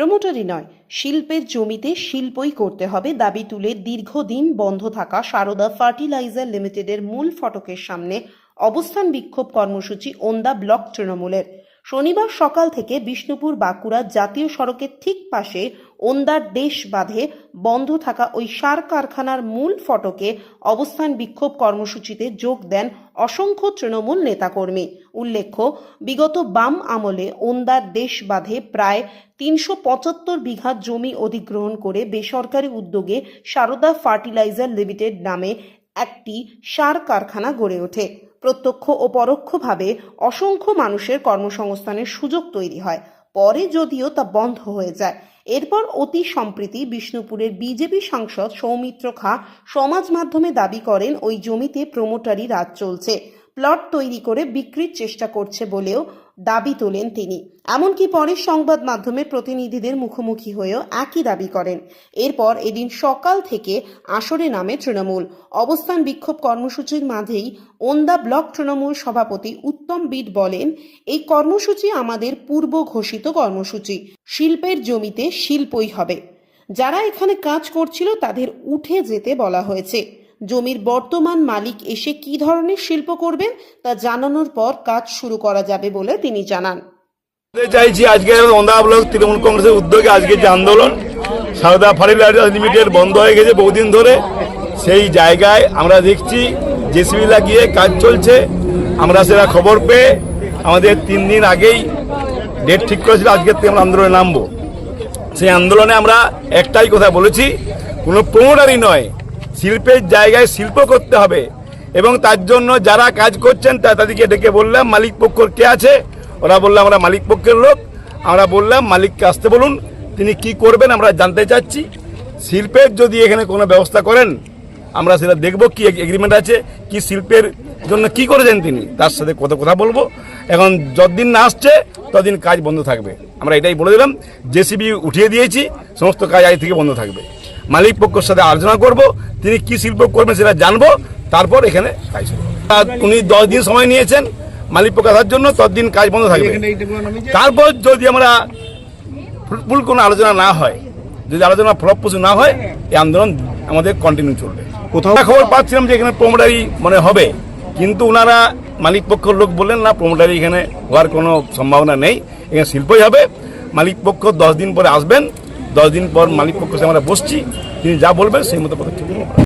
প্রমোটারি নয়, শিল্পের জমিতে শিল্পই করতে হবে দাবি তুলে দীর্ঘদিন বন্ধ থাকা সারদা ফার্টিলাইজার লিমিটেডের মূল ফটকের সামনে অবস্থান বিক্ষোভ কর্মসূচি ওন্দা ব্লক তৃণমূলের। শনিবার সকাল থেকে বিষ্ণুপুর বাঁকুড়া জাতীয় সড়কের ঠিক পাশে ওন্দার দেশ বাঁধে বন্ধ থাকা ওই সার কারখানার মূল ফটকে অবস্থান বিক্ষোভ কর্মসূচিতে যোগ দেন অসংখ্য তৃণমূল নেতাকর্মী। উল্লেখ্য, বিগত বাম আমলে ওন্দার দেশ বাঁধে প্রায় ৩৭৫ বিঘা জমি অধিগ্রহণ করে বেসরকারি উদ্যোগে সারদা ফার্টিলাইজার লিমিটেড নামে একটি সার কারখানা গড়ে ওঠে। প্রত্যক্ষ ও পরোক্ষভাবে অসংখ্য মানুষের কর্মসংস্থানের সুযোগ তৈরি হয়। পরে যদিও তা বন্ধ হয়ে যায়। এরপর অতি সম্প্রতি বিষ্ণুপুরের বিজেপি সাংসদ সৌমিত্র খাঁ সমাজ মাধ্যমে দাবি করেন ওই জমিতে প্রমোটারি রাজ চলছে, প্লট তৈরি করে বিক্রির চেষ্টা করছে বলেও দাবি তোলেন তিনি। এমনকি পরে সংবাদ মাধ্যমের প্রতিনিধিদের মুখোমুখি হয়েও একই দাবি করেন। এরপর এদিন সকাল থেকে আসরে নামে তৃণমূল। অবস্থান বিক্ষোভ কর্মসূচির মাঝেই ওন্দা ব্লক তৃণমূল সভাপতি উত্তম বিদ বলেন, এই কর্মসূচি আমাদের পূর্ব ঘোষিত কর্মসূচি। শিল্পের জমিতে শিল্পই হবে। যারা এখানে কাজ করছিল তাদের উঠে যেতে বলা হয়েছে। জমির বর্তমান মালিক এসে কি ধরনের শিল্প করবেন তা জানানোর পর কাজ শুরু করা যাবে বলে তিনি জানান। চাইছি আজকে ওন্দা ব্লক তৃণমূল কংগ্রেসের উদ্যোগে আজকে যে আন্দোলন সারদা ফার্টিলাইজার লিমিটেড বন্ধ হয়ে গেছে বহুদিন ধরে, সেই জায়গায় আমরা দেখছি জেসিবি লাগিয়ে কাজ চলছে। আমরা সেটা খবর পেয়ে আমাদের 3 দিন আগেই ডেট ঠিক করেছিল আজকের থেকে আমরা আন্দোলনে নামবো। সেই আন্দোলনে আমরা একটাই কথা বলেছি, কোনো প্রমোটারি নয়, শিল্পের জায়গায় শিল্প করতে হবে এবং তার জন্য যারা কাজ করছেন তাদেরকে ডেকে বললাম মালিক পক্ষের কে আছে, ওরা বললো আমরা মালিক পক্ষের লোক। আমরা বললাম মালিককে আসতে বলুন, তিনি কি করবেন আমরা জানতে চাচ্ছি। শিল্পের যদি এখানে কোনো ব্যবস্থা করেন আমরা সেটা দেখব, কি এগ্রিমেন্ট আছে, কি শিল্পের জন্য কি করেছেন তিনি, তার সাথে কথা বলবো। এখন যতদিন না আসছে ততদিন কাজ বন্ধ থাকবে, আমরা এটাই বলে দিলাম। জেসিবি উঠিয়ে দিয়েছি, সমস্ত কাজ আজ থেকে বন্ধ থাকবে। মালিক পক্ষের সাথে আলোচনা করব, তিনি কি শিল্প করবেন সেটা জানবো, তারপর এখানে কাজ শুরু। উনি 10 দিন সময় নিয়েছেন মালিক পক্ষ আসার জন্য, ততদিন কাজ বন্ধ থাকবে। তারপর যদি আমরা ফুল কোনো আলোচনা না হয়, যদি আলোচনা ফলপ্রসূ না হয়, এই আন্দোলন আমাদের কন্টিনিউ চলবে। কোথাও খবর পাচ্ছিলাম যে এখানে প্রমোটারি মনে হবে, কিন্তু ওনারা মালিক পক্ষের লোক বললেন না, প্রমোটারি এখানে হওয়ার কোনো সম্ভাবনা নেই, এখানে শিল্পই হবে। মালিক পক্ষ 10 দিন পরে আসবেন, 10 দিন পর মালিক পক্ষের সাথে আমরা বসছি, তিনি যা বলবেন সেই মতো পদক্ষেপ নেব।